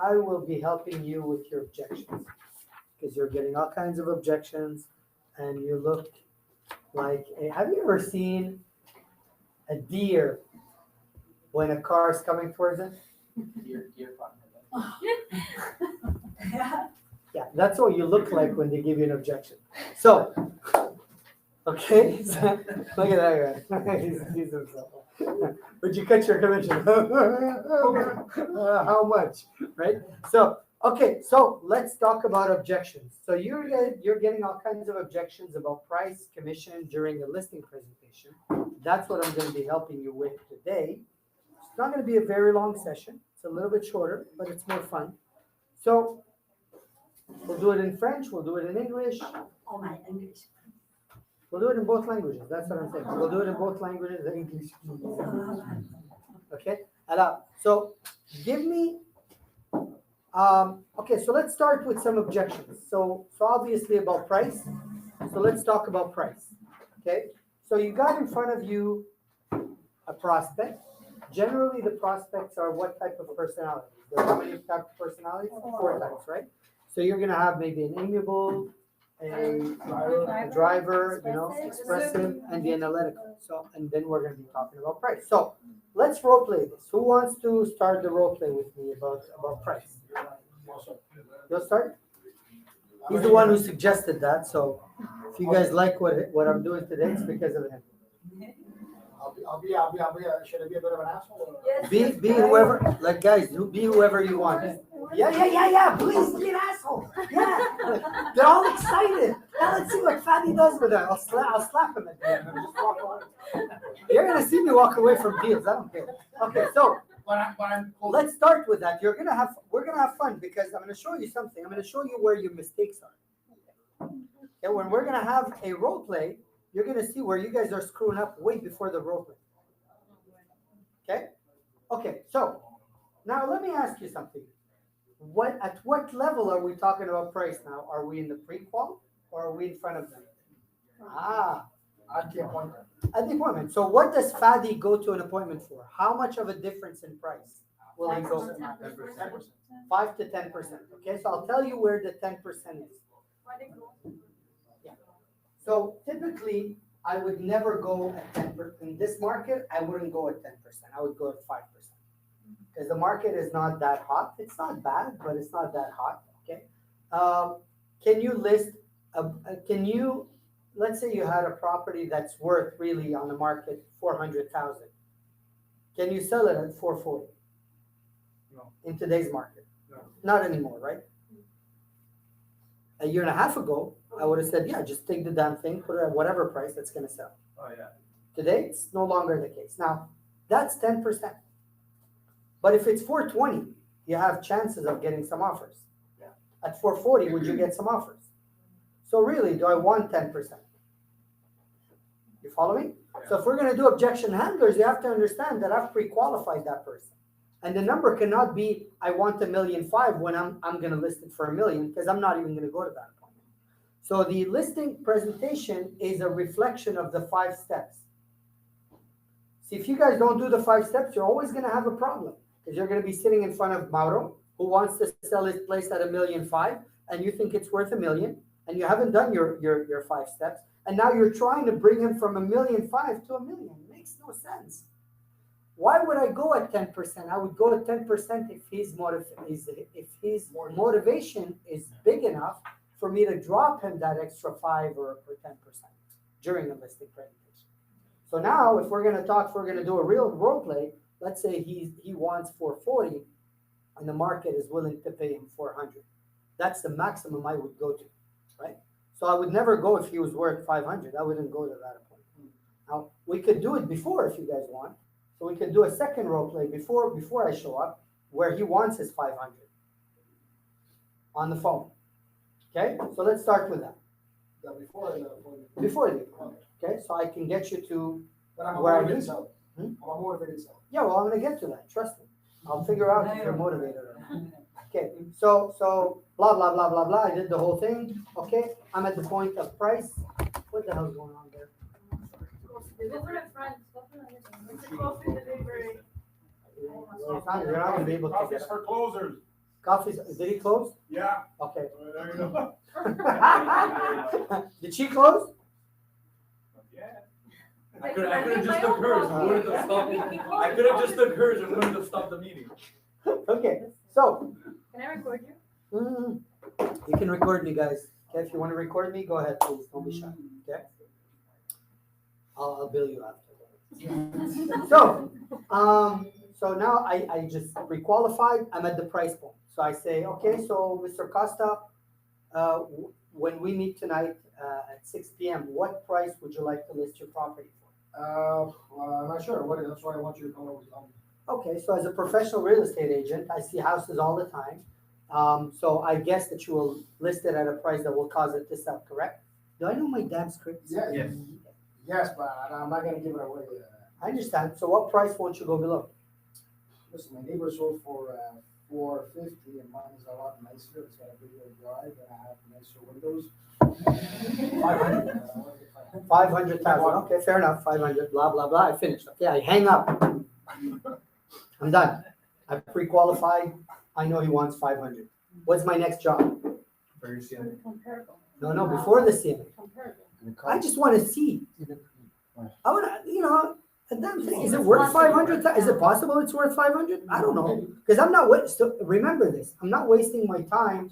I will be helping you with your objections because you're getting all kinds of objections and you look like have you ever seen a deer when a car is coming towards it? Yeah, that's what you look like when they give you an objection. So, okay, so, look at that guy. He's himself. Would you cut your commission? How much? Right? So, okay, so let's talk about objections. So you're getting all kinds of objections about price, commission during a listing presentation. That's what I'm going to be helping you with today. It's not going to be a very long session. It's a little bit shorter, but it's more fun. So we'll do it in French. We'll do it in English. Oh, my English. We'll do it in both languages. That's what I'm saying. We'll do it in both languages, English. Okay? Alors, so give me, okay, so let's start with some objections. So obviously about price. So let's talk about price. Okay? So you got in front of you a prospect. Generally, the prospects are what type of personality? There are how many types of personalities? 4 types, right? So you're going to have maybe an amiable, a driver, expressive, and the analytical. So, and then we're going to be talking about price. So let's role play this. Who wants to start the role play with me about price? You'll start? He's the one who suggested that. So if you guys like what I'm doing today, it's because of him. Should I be a bit of an asshole? Yes. Be whoever, like guys, be whoever you want. Yeah. Please be an asshole. Yeah. They're all excited. Now let's see what Fadi does with that. I'll slap him at the end and just walk away. You're gonna see me walk away from deals. I don't care. Okay, so let's start with that. We're gonna have fun because I'm gonna show you something. I'm gonna show you where your mistakes are. Okay, when we're gonna have a role play, you're gonna see where you guys are screwing up way before the role play. Okay? Okay, so now let me ask you something. At what level are we talking about price now? Are we in the pre-qual or are we in front of them? At the appointment. At the appointment. So what does Fadi go to an appointment for? How much of a difference in price will he go for? 10%. 5 to 10%. Okay, so I'll tell you where the 10% is. Yeah. So typically, I would never go at 10%. In this market, I wouldn't go at 10%. I would go at 5%. Because the market is not that hot. It's not bad, but it's not that hot. Okay. Can you list? Let's say you had a property that's worth really on the market 400,000. Can you sell it at 440? No. In today's market? No. Not anymore, right? A year and a half ago, I would have said, yeah, just take the damn thing, put it at whatever price that's going to sell. Oh, yeah. Today, it's no longer the case. Now, that's 10%. But if it's 420, you have chances of getting some offers. Yeah. At 440, would you get some offers? So really, do I want 10%? You follow me? Yeah. So if we're going to do objection handlers, you have to understand that I've pre-qualified that person. And the number cannot be, I want $1.5 million when I'm going to list it for $1 million because I'm not even going to go to that appointment. So the listing presentation is a reflection of the 5 steps. See, if you guys don't do the 5 steps, you're always going to have a problem because you're going to be sitting in front of Mauro who wants to sell his place at $1.5 million and you think it's worth $1 million and you haven't done your 5 steps. And now you're trying to bring him from $1.5 million to $1 million. It makes no sense. Why would I go at 10%? I would go at 10% if his motivation is big enough for me to drop him that extra 5 or 10% during the listing presentation. So now, if we're going to do a real role play, let's say he wants 440 and the market is willing to pay him 400. That's the maximum I would go to, right? So I would never go if he was worth 500. I wouldn't go to that appointment. Now, we could do it before if you guys want. So we can do a second role play before I show up where he wants his 500 on the phone. Okay, so let's start with that. Before the appointment. Before the appointment. Okay, so I can get you to But I'm where I motivated need. to. I'm a motivated seller. Yeah, well, I'm going to get to that. Trust me. I'll figure out if you're motivated or not. Okay, so blah, blah, blah, blah, blah. I did the whole thing. Okay, I'm at the point of price. What the hell's going on there? Go for the front. It's a coffee delivery. You're not going to be able to get Coffee's it. for closers. Coffee's, did he close? Yeah. Okay. There you go. Did she close? Yeah. I could have just took hers and wouldn't have stopped. I could have just took hers and wouldn't have stopped the meeting. Okay, so, Can I record you? you can record me, guys. Okay, if you want to record me, go ahead, please. Don't be shy. Okay. I'll bill you after. So now I just pre-qualified. I'm at the price point. So I say, okay, so Mr. Costa, when we meet tonight at 6 p.m., what price would you like to list your property for? I'm not sure. That's why I want you to come over and tell me. Okay, so as a professional real estate agent, I see houses all the time. So I guess that you will list it at a price that will cause it to sell, correct? Do I know my dad's script? Yeah. Yes. Yes, but I'm not gonna give it away. I understand. So what price won't you go below? Listen, my neighbor sold for $450, and mine is a lot nicer. It's got a bigger drive, and I have nicer windows. 500. 500,000. Okay, fair enough. 500. Blah blah blah. I finished. Okay, I hang up. I'm done. I pre-qualified. I know he wants 500. What's my next job? Very soon. Comparable. No, before the CMA. Comparable. I just want to see. I want to, a damn thing. Is it worth 500? Is it possible it's worth 500? I don't know. Because I'm not, remember this, I'm not wasting my time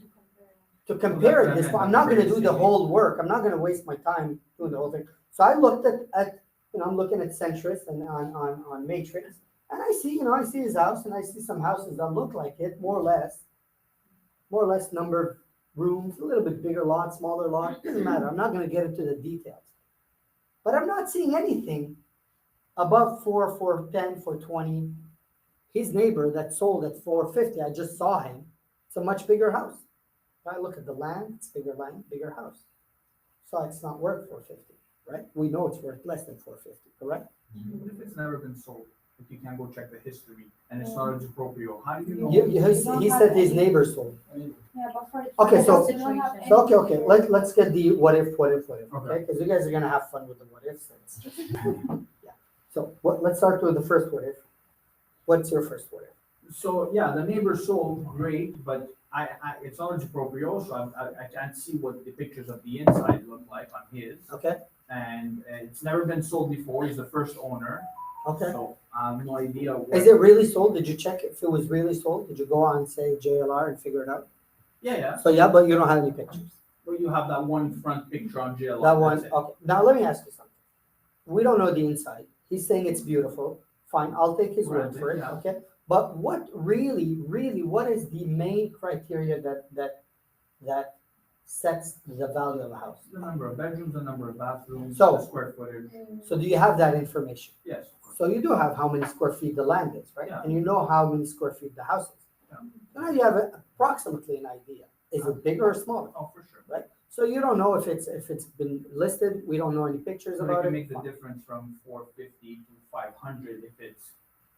to compare this. I'm not going to do the whole work. I'm not going to waste my time doing the whole thing. So I looked at I'm looking at Centrist and on Matrix, and I see his house, and I see some houses that look like it, more or less number of rooms, a little bit bigger lot, smaller lot, doesn't matter. I'm not going to get into the details. But I'm not seeing anything above 410, 420. His neighbor that sold at 450, I just saw him. It's a much bigger house. If I look at the land, it's bigger land, bigger house. So it's not worth 450, right? We know it's worth less than 450, correct? Even if it's never been sold, if you can go check the history and it's not as appropriate, how do you know? He said his neighbor sold. Yeah, but for Okay, so- situation. So okay. Let's get the what if, okay? Because you guys are gonna have fun with the what ifs. Yeah. So let's start with the first what if. What's your first what if? So yeah, the neighbor sold, great, but it's not as appropriate, so I can't see what the pictures of the inside look like on his. Okay. And it's never been sold before. He's the first owner. Okay. So I have no idea what. Is it really sold? Did you check if it was really sold? Did you go on, say, JLR and figure it out? Yeah. So yeah, but you don't have any pictures. Well, you have that one front picture on JLR. That one, that's it. okay. Now let me ask you something. We don't know the inside. He's saying it's beautiful. Fine, I'll take his word for it, Yeah. okay? But what really, what is the main criteria that sets the value of a house? The number of bedrooms, the number of bathrooms, So- the square footage. So do you have that information? Yes. Of course. So you do have how many square feet the land is, right? Yeah. And you know how many square feet the house is. Yeah. Now you have approximately an idea. Is it bigger or smaller? Oh, for sure. Right? So you don't know if it's been listed. We don't know any pictures So they about can it. make the difference from 450 to 500 if it's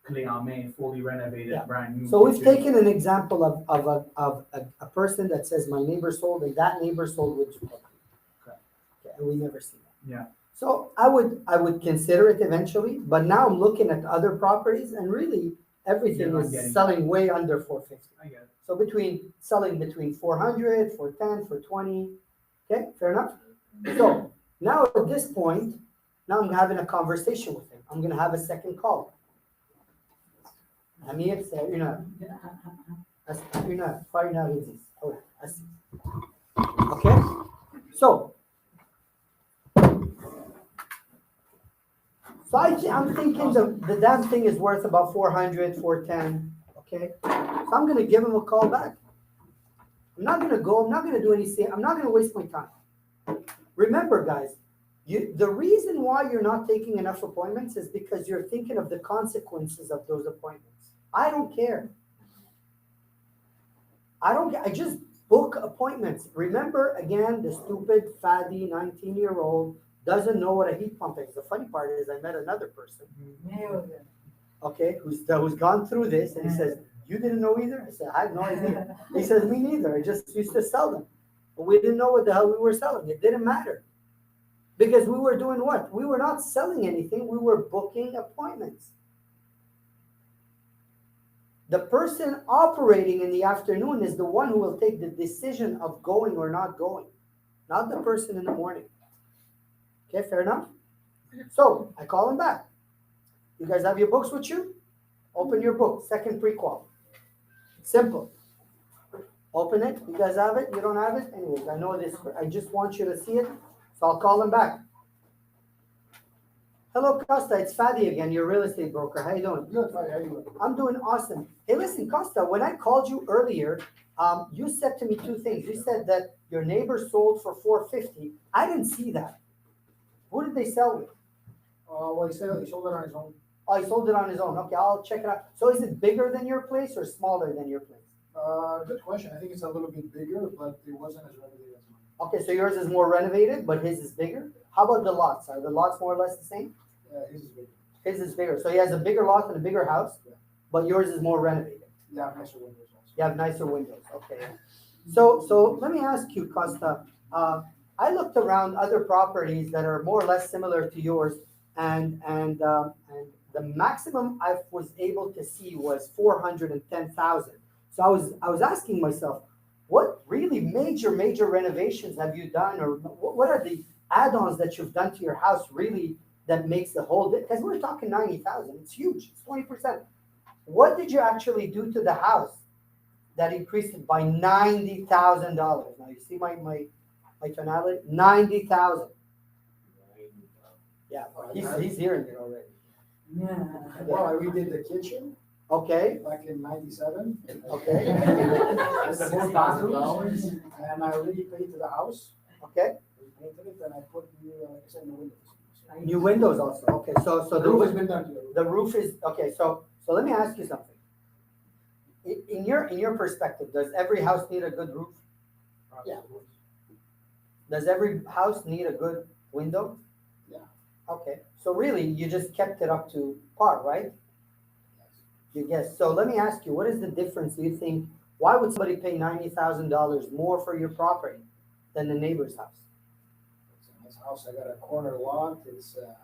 clé en main, fully renovated, Yeah. brand new. So we've kitchen. taken an example of a person that says my neighbor sold and that neighbor sold with okay, and we never see that. Yeah. So I would consider it eventually, but now I'm looking at other properties and really everything You're not getting is selling way under 450. I get it. So selling between 400, 410, 420. Okay, fair enough. So now at this point, now I'm having a conversation with him. I'm gonna have a second call. Amir, c'est une heure. Une heure, pas une heure et 10. Oh, assis. Okay? So I'm thinking the damn thing is worth about 400, 410. Okay? So I'm going to give him a call back. I'm not going to go. I'm not going to do anything. I'm not going to waste my time. Remember, guys, the reason why you're not taking enough appointments is because you're thinking of the consequences of those appointments. I don't care. I just book appointments. Remember, again, the stupid, Fadi, 19-year-old doesn't know what a heat pump is. The funny part is I met another person, okay, who's gone through this, and he says, you didn't know either? I said, I had no idea. He says, me neither. I just used to sell them. But we didn't know what the hell we were selling. It didn't matter. Because we were doing what? We were not selling anything. We were booking appointments. The person operating in the afternoon is the one who will take the decision of going or not going, not the person in the morning. Okay, fair enough? So I call him back. You guys have your books with you? Open your book, second prequel. Simple. Open it. You guys have it? You don't have it? Anyways, I know this. I just want you to see it. So I'll call him back. Hello, Costa. It's Fadi again, your real estate broker. How you doing? Good, Fadi, how you doing? I'm doing awesome. Hey, listen, Costa, when I called you earlier, you said to me two things. You said that your neighbor sold for $450. I didn't see that. Who did they sell with? Well, he sold it on his own. Oh, he sold it on his own. Okay, I'll check it out. So is it bigger than your place or smaller than your place? Good question. I think it's a little bit bigger, but it wasn't as renovated as mine. Okay, so yours is more renovated, but his is bigger. How about the lots? Are the lots more or less the same? His is bigger. His is bigger. So he has a bigger lot and a bigger house, Yeah. but yours is more renovated. You have nicer windows also. You have nicer windows. Okay. So let me ask you, Costa. I looked around other properties that are more or less similar to yours, and the maximum I was able to see was 410,000. So I was asking myself, what really major renovations have you done, or what are the add-ons that you've done to your house really that makes the whole? Because we're talking 90,000. It's huge. It's 20%. What did you actually do to the house that increased it by $90,000? Now you see my tonality, 90,000. Yeah, he's hearing it already. Well, I redid the kitchen Okay, back in '97. okay, And I already paid to the house. okay. Repainted it, and I put new, like I said, new windows. New windows also. Okay, so The roof has been done to the roof is okay. So let me ask you something. In your perspective, does every house need a good roof? Yeah. Does every house need a good window? Yeah. Okay, so really you just kept it up to par, right? You guess. So let me ask you, what is the difference? Do you think? Why would somebody pay $90,000 more for your property than the neighbor's house? It's a nice house. I got a corner lot. It's a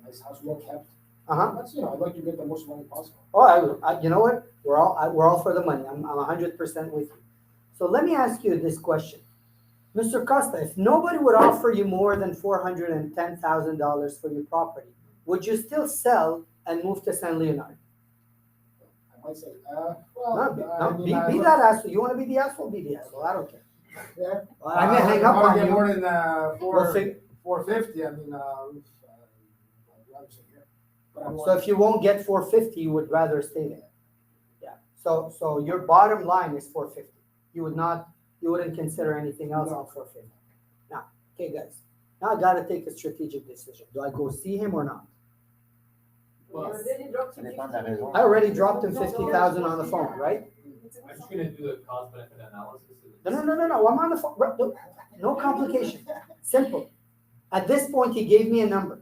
nice house, well kept. Uh-huh. That's, I'd like to get the most money possible. Oh, you know what? We're all for the money. I'm 100% with you. So let me ask you this question, Mr. Costa. If nobody would offer you more than $410,000 for your property, would you still sell and move to San Leonard? I might say, Be that asshole. You want to be the asshole? Be the asshole. I don't care. Yeah. I may hang up on Get you. more than We'll fig- 450. I mean, I'd rather say here. But I'm So if you won't get 450, you would rather stay there. Yeah. So your bottom line is 450. You wouldn't consider anything else on 450. Now, okay, guys. Now I gotta take a strategic decision. Do I go see him or not? I already dropped him 50,000 on the phone, right? I'm just gonna do the cost benefit analysis. No. I'm on the phone. No complication. Simple. At this point, he gave me a number.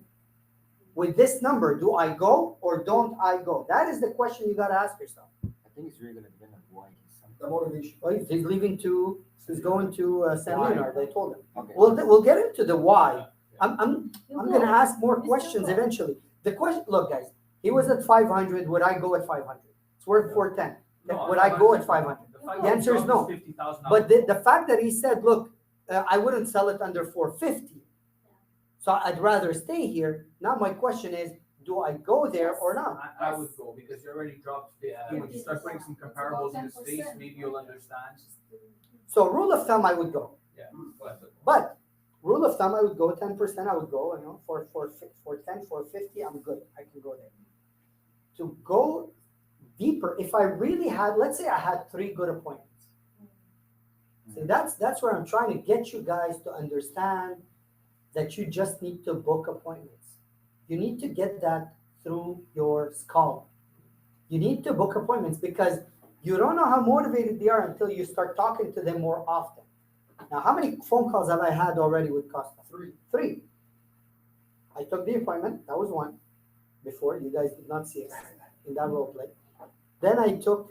With this number, do I go or don't I go? That is the question you gotta ask yourself. I think it's really gonna depend on why he's selling. the motivation. Well, he's going to San Leonard. They told him. Okay. We'll get into the why. I'm gonna ask more questions eventually. The question, look, guys, he was at 500. Would I go at 500? It's worth 410. Would I go at 500? The answer is no. But the fact that he said, look, I wouldn't sell it under 450, so I'd rather stay here. Now my question is, do I go there or not? I would go because you already dropped when you start putting some comparables in the space, maybe you'll understand. So rule of thumb, I would go. Yeah. But rule of thumb, I would go 10%. I would go, for 10, 450, I'm good. I can go there. To go deeper, if I really had, let's say I had 3 good appointments. See, that's where I'm trying to get you guys to understand that you just need to book appointments. You need to get that through your skull. You need to book appointments because you don't know how motivated they are until you start talking to them more often. Now, how many phone calls have I had already with Costa? 3. I took the appointment. That was 1 before. You guys did not see it in that role play. Then I took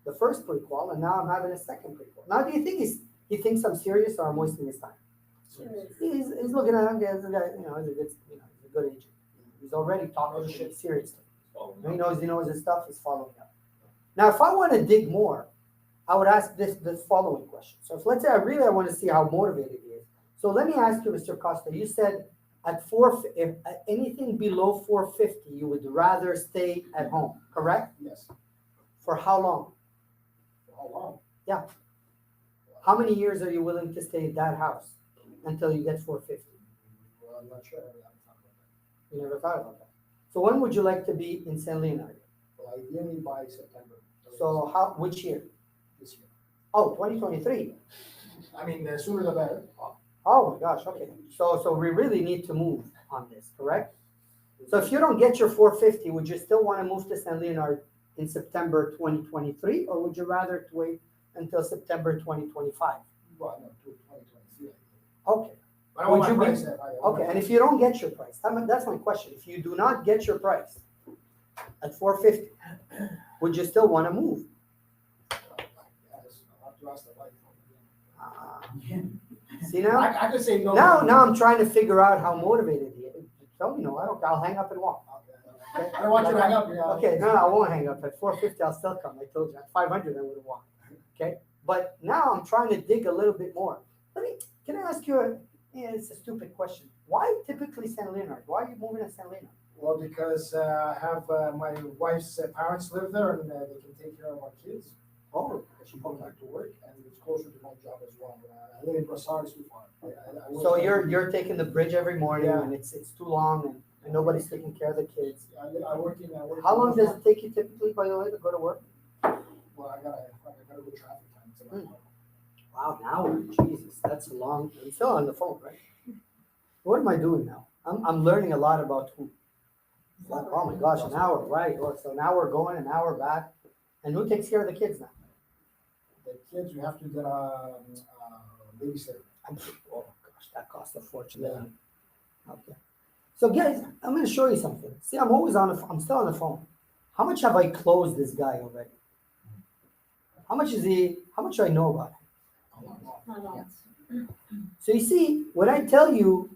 the first pre-qual, and now I'm having a second pre-qual. Now, do you think he thinks I'm serious or I'm wasting his time? He's looking at him as a guy, he's a good agent. He's already talking shit seriously. He knows his stuff. He's following up. Now, if I want to dig more, I would ask this following question. So if let's say I want to see how motivated he is. So let me ask you, Mr. Costa, you said if at anything below 450, you would rather stay at home, correct? Yes. For how long? Oh, wow. Yeah. How many years are you willing to stay at that house until you get 450? Well, I'm not sure. I haven't thought about that. You never thought about that. So when would you like to be in San Leonardo? Well, ideally by September. So which year? This year. Oh, 2023. I mean, the sooner the better. Oh my gosh, okay. So we really need to move on this, correct? So if you don't get your 450, would you still want to move to San Leonardo in September 2023, or would you rather wait until September 2025? Well, no, to 2023. Okay, But I want Would my you be- price there. okay. And if you don't get your price, that's my question. If you do not get your price at 450, would you still want to move? Yes, I'll have to ask the wife. See now? I could say no. Now I'm trying to figure out how motivated he is. Tell me no, I'll hang up and walk. Okay. I don't want you to hang up. Yeah. Okay, no, I won't hang up. At 450, I'll still come. I told you. At 500, I would have walked. Okay, but now I'm trying to dig a little bit more. Can I ask you? It's a stupid question. Why typically San Leonardo? Why are you moving to San Leonardo? Well, because I have my wife's parents live there, and they can take care of our kids. Oh, She goes back to work, and it's closer to my job as well. I live in Brossard, too far. so you're taking the bridge every morning, Yeah. and it's too long, and nobody's taking care of the kids. I work in. How long does it take you typically, by the way, to go to work? Well, I gotta go traffic time. It's about an hour. Wow, an hour. Jesus, that's long. I'm still on the phone, right? What am I doing now? I'm learning a lot about who. Oh my gosh, an hour, right? Oh, so an hour going, an hour back. And who takes care of the kids now? The kids, you have to get a babysitter. Oh gosh, that costs a fortune. Okay. So guys, I'm going to show you something. See, I'm still on the phone. How much have I closed this guy already? How much do I know about him? So you see, when I tell you,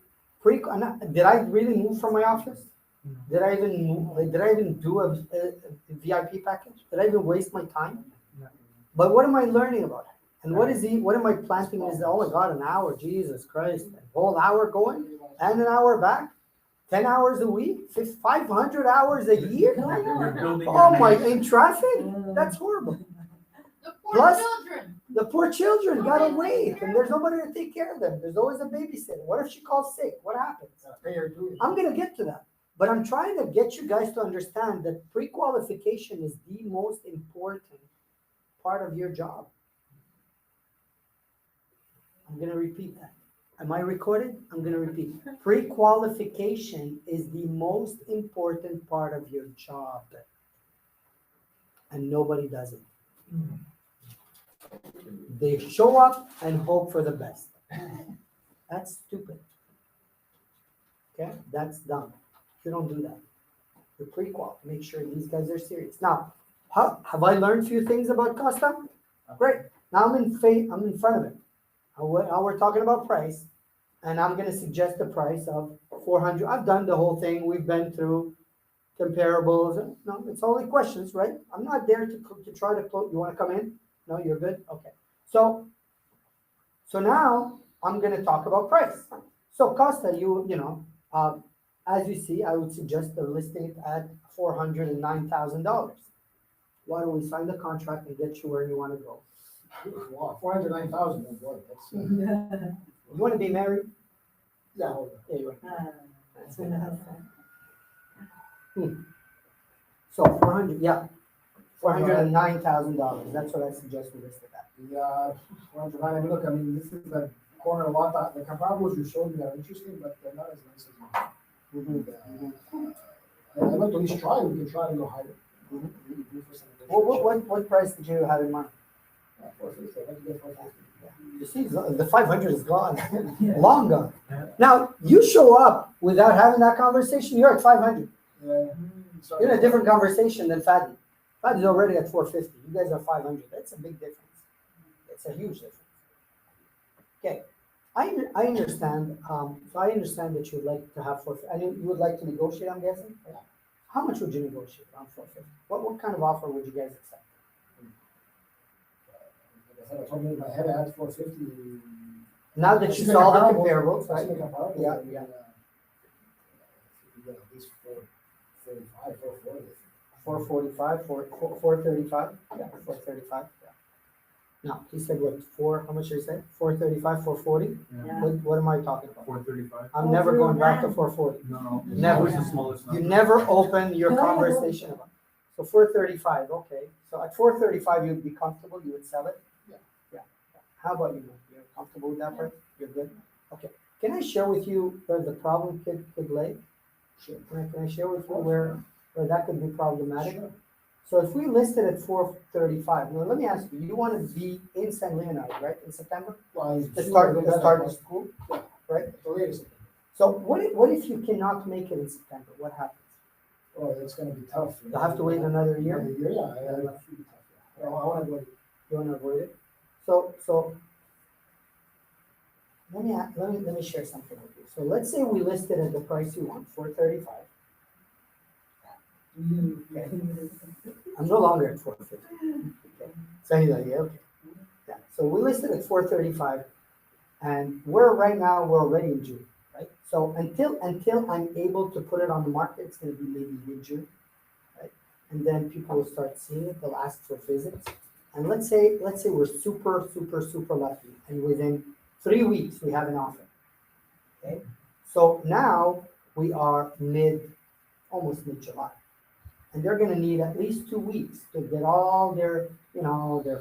did I really move from my office? Did I even move? Did I even do a VIP package? Did I even waste my time? But what am I learning about him? And what am I planting is, oh my God, an hour, Jesus Christ, a whole hour going and an hour back, 10 hours a week, 500 hours a year? Oh my, in traffic? That's horrible. The poor Plus- children. The poor children gotta wait, and there's nobody to take care of them. There's always a babysitter. What if she calls sick? What happens? Pay her dues. I'm gonna get to that, but I'm trying to get you guys to understand that pre-qualification is the most important part of your job. I'm gonna repeat that. Am I recorded? I'm gonna repeat. Pre-qualification is the most important part of your job, and nobody does it. They show up and hope for the best. That's stupid. Okay, that's dumb. You don't do that. You're pre-qual. Make sure these guys are serious. Now, have I learned a few things about Costa? Great. Now I'm in front of him. Now we're talking about price, and I'm going to suggest a price of 400. I've done the whole thing. We've been through comparables. No, it's only questions, right? I'm not there to try to close. You want to come in? No, you're good? Okay. So now I'm going to talk about price. So Costa, as you see, I would suggest the listing at $409,000. Why don't we sign the contract and get you where you want to go? Wow, 409,000. Oh boy, that's. You want to be married? Yeah. Yeah, you are. That's enough. So 400, yeah. $409,000. That's what I suggest we list it at. Yeah, 409. I mean, look, I mean, this is the corner lot. The comparables you showed me are interesting, but they're not as nice as mine. I'd like to at least try. We can try to go higher. What price did you have in mind? 450. I'd like to get 450. You see, the 500 is gone, long gone. Now, you show up without having that conversation, you're at 500. Yeah. Sorry. You're in a different conversation than Fadi. Fadi's already at 450. You guys are 500. That's a big difference. It's a huge difference. Okay, I understand. So I understand that you would like to have 450. And you would like to negotiate, I'm guessing? Yeah. How much would you negotiate on 450? What kind of offer would you guys accept? I told me in my head I had 450. Now that you saw the comparables, right? Yeah, yeah. You get at least 435, 440. 445, 435, yeah, 435, yeah. Now, he said what, how much did he say? 435, 440? Yeah. What am I talking about? 435? I'm never going back to 440. No. Never. What's the smallest You number? never open your conversation about. So 435, okay. So at 435, you'd be comfortable, you would sell it? Yeah. Yeah. How about you? You're comfortable with that price? You're good? Okay. Can I share with you where the problem could lay? Sure. Can I share with you where that could be problematic? Sure. So if we listed at 435, now let me ask you, you want to be in San Leonardo, right, in September? Well, To start the school, Yeah. right? The latest. So what if you cannot make it in September? What happens? Oh, it's gonna be tough. You'll have to wait another year? Another year, yeah, that should be tough, yeah. I wanna go. You want to avoid it? So let me share something with you. So let's say we listed at the price you want, 435. Okay. I'm no longer at 450. Okay. So anyway, yeah, okay. Yeah. So we listed at 435, and we're already in June, right? So until I'm able to put it on the market, it's going to be maybe mid-June, right? And then people will start seeing it. They'll ask for visits, and let's say we're super lucky, and within 3 weeks we have an offer. Okay. So now we are almost mid-July. And they're gonna need at least 2 weeks to get all their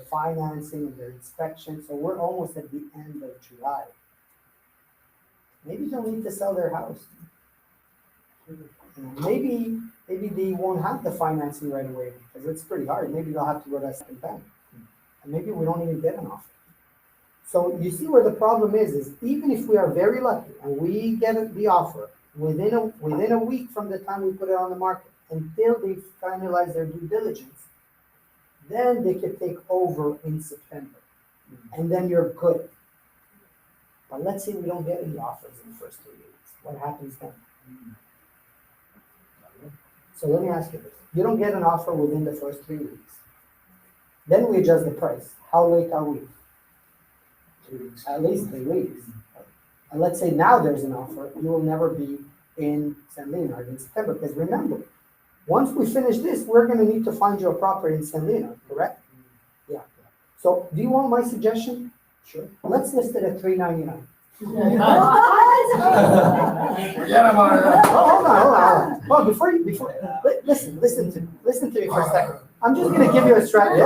financing and their inspection. So we're almost at the end of July. Maybe they'll need to sell their house. Maybe they won't have the financing right away because it's pretty hard. Maybe they'll have to go to a second bank. And maybe we don't even get an offer. So you see where the problem is even if we are very lucky and we get the offer within a week from the time we put it on the market, until they finalize their due diligence, then they can take over in September. And then you're good. But let's say we don't get any offers in the first 3 weeks. What happens then? So let me ask you this. You don't get an offer within the first 3 weeks. Then we adjust the price. How late are we? 3 weeks. At least 3 weeks. And let's say now there's an offer. You will never be in San Leonardo in September. Because remember, once we finish this, we're going to need to find you a property in San Leonardo, correct? Yeah. So do you want my suggestion? Sure. Let's list it at $399. Forget about it. Hold on. Well, listen to me for a second. I'm just going to give you a strategy.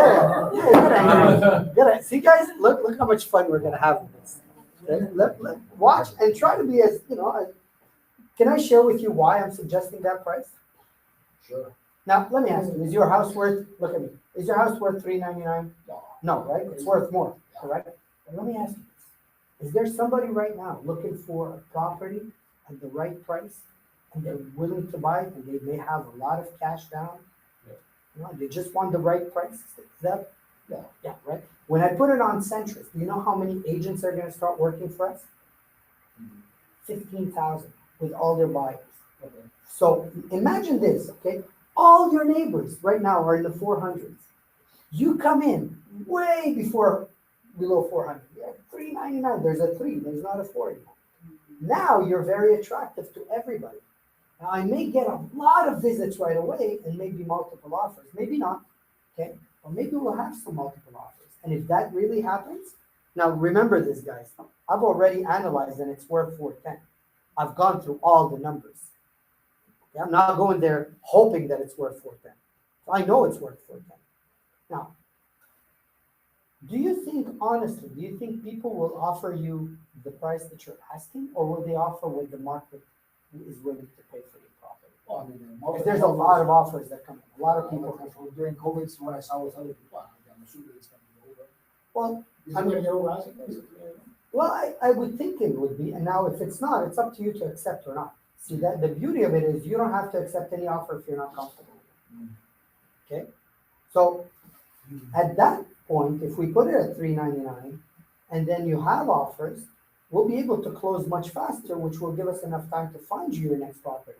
Yeah. See, guys, look how much fun we're going to have with this. Okay? Watch and try to be as. Can I share with you why I'm suggesting that price? Sure. Now, let me ask you, is your house worth, look at me, is your house worth $399? No, right? It's worth more, correct? But let me ask you this. Is there somebody right now looking for a property at the right price and they're willing to buy it and they may have a lot of cash down? Yeah. They just want the right price? Is that? Yeah, right? When I put it on Centris, do you know how many agents are going to start working for us? 15,000 with all their buyers. Okay. So imagine this, okay? All your neighbors right now are in the 400s. You come in way below 400. Yeah, $399. There's a 3. There's not a 4 anymore. Now you're very attractive to everybody. Now I may get a lot of visits right away and maybe multiple offers. Maybe not, okay? Or maybe we'll have some multiple offers. And if that really happens, now remember this, guys. I've already analyzed and it's worth 410. I've gone through all the numbers. I'm not going there hoping that it's worth 410. I know it's worth 410. Now, do you think people will offer you the price that you're asking, or will they offer what the market is willing to pay for your property? Well, I mean, Because there's a lot of offers that come in. A lot of people come in. during COVID, it's what I saw with other people. I'm assuming it's going to be over. Well, Is it going to get over asking price? I would think it would be, and now if it's not, it's up to you to accept or not. See, that the beauty of it is you don't have to accept any offer if you're not comfortable with it. Okay? So at that point, if we put it at $399 and then you have offers, we'll be able to close much faster, which will give us enough time to find you your next property.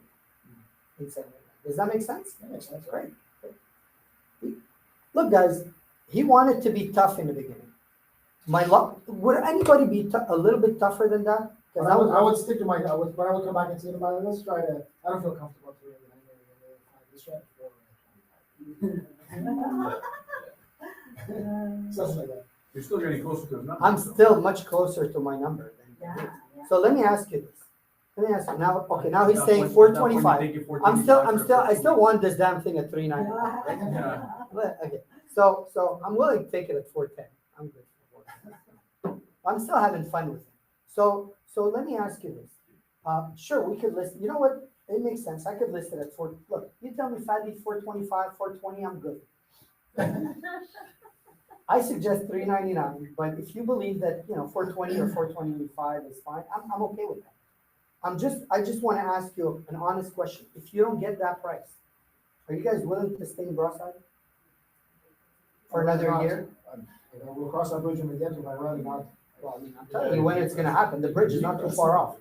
Does that make sense? That makes sense. Great. Look, guys, he wanted to be tough in the beginning. My luck, would anybody be a little bit tougher than that? But Because I would stick to my, I would come back and say to my, let's try to, I don't feel comfortable to it. Let's try to something like that. You're still getting closer to the number. I'm still much closer to my number than you. So let me ask you this. Let me ask you now, okay, now he's saying 425. I still want this damn thing at 399, right? Yeah. Okay, so I'm willing to take it at 410. I'm good for 410. I'm still having fun with it. So let me ask you this. Sure, we could list, you know what? It makes sense. I could list it at 4. Look, you tell me Fadi 425, 420, I'm good. I suggest 399, but if you believe that, 420 or 425 is fine, I'm okay with that. I just want to ask you an honest question. If you don't get that price, are you guys willing to stay in Broadside for another year? We'll cross that bridge when we get to it. I'd rather not. Well, I mean, I'm telling you when it's going to happen. The bridge is not too far off.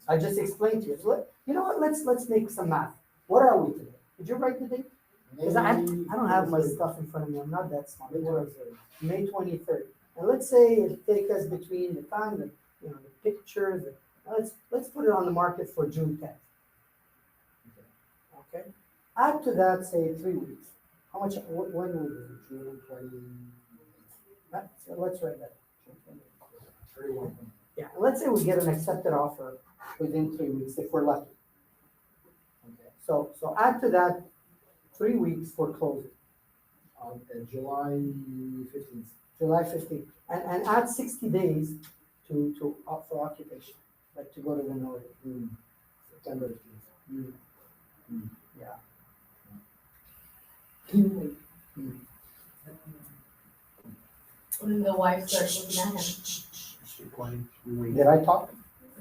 I just explained to you. So you know what? Let's make some math. What are we today? Did you write the date? Because I don't have my stuff in front of me. I'm not that smart. May 23rd. And let's say it take us between the time that the pictures. Let's put it on the market for June 10th. Okay. Add to that, say 3 weeks. How much? When would it be? June 20. So let's write that. Yeah. Let's say we get an accepted offer within 3 weeks if we're lucky. Okay. So add to that 3 weeks for closing. July 15th. July 15th. And add 60 days to for occupation, like to go to the notary. September 15th. Yeah. When the wife starts looking at him. Just be quiet. We wait. Did I talk?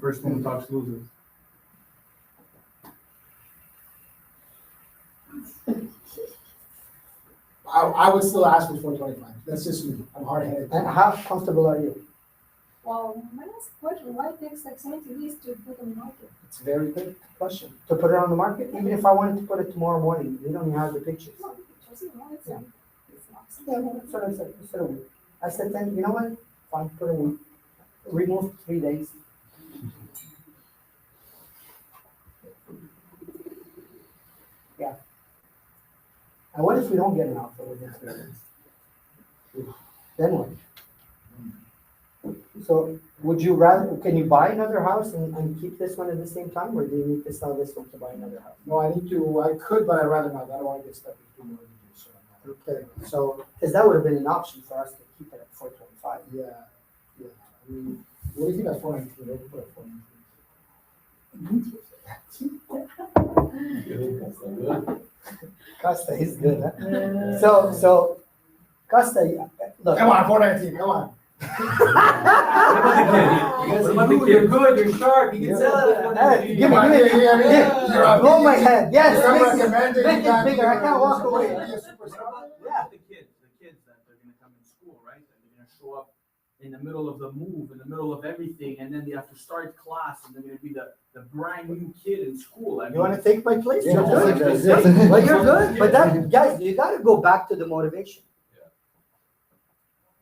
First one who talks loses. I would still ask for 425. That's just me. I'm hard-headed. And how comfortable are you? Well, my last question, why it takes like 70 days to put on the market? It's a very good question. To put it on the market, even if I wanted to put it tomorrow morning, we don't even have the pictures. No, pictures, it's Yeah. it's not. Yeah, that's what I said. I said a week. I said then, you know what? Fine, put a week. Remove 3 days. Yeah. And what if we don't get an offer within 3 days? Then what? So would you rather, can you buy another house and keep this one at the same time, or do you need to sell this one to buy another house? No, I could, but I'd rather not. I don't want to get stuck with 2 more reviews. So I'm not. Okay, so, because that would have been an option for us to keep it at 425. Yeah. I mean, what do you think at 419? What do you put at 419? Costa, he's good, huh? So, Costa, look. Come on, 419, come on. You're good, you're sharp, you can sell it. Hey, give me, Yeah. blow my head, yes, I'm make recommending it that bigger, I can't walk away. Be a What superstar. about the kids that they're gonna come in school, right? That they're gonna show up in the middle of the move, in the middle of everything, and then they have to start class, and they're gonna be the brand new kid in school. I You mean, wanna take my place? Yeah, You're good. that's it. Well, you're good, but that, guys, you gotta go back to the motivation.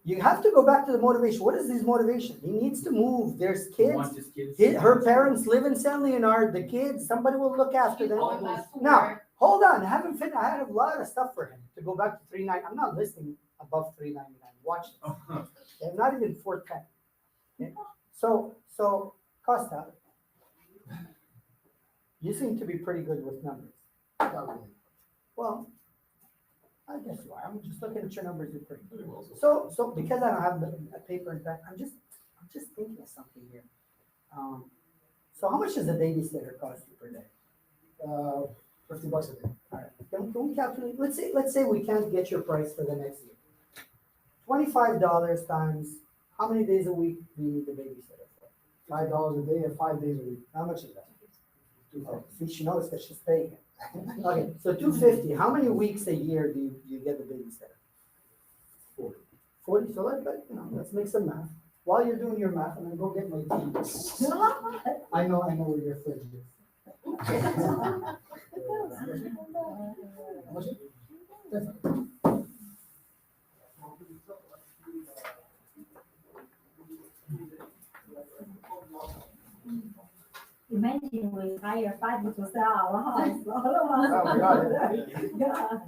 You have to go back to the motivation. What is his motivation? He needs to move. There's he kids. wants his kids. Her parents live in San Leonard. The kids, somebody will look after them. Going back to Now, work. hold on. I haven't finished. I had a lot of stuff for him to go back to 399. I'm not listing above 399. Watch this. Okay, not even 410. Okay? So Costa, you seem to be pretty good with numbers. Well, I guess you are. I'm just looking at your numbers. You're pretty good. So because I don't have a paper and pen, I'm just thinking of something here. So how much does a babysitter cost you per day? $50 a day. All right. Can we calculate? Let's say we can't get your price for the next year. $25 times how many days a week do you need the babysitter for? $5 a day and 5 days a week. How much is that? Oh, see, she knows that she's paying it. Okay, so $250. How many weeks a year do you get the babysitter? 40. So let's make some math. While you're doing your math, I'm gonna go get my tea. I know where your fridge is. How much is it? hire Fadi to sell our house. Oh my God. Yeah.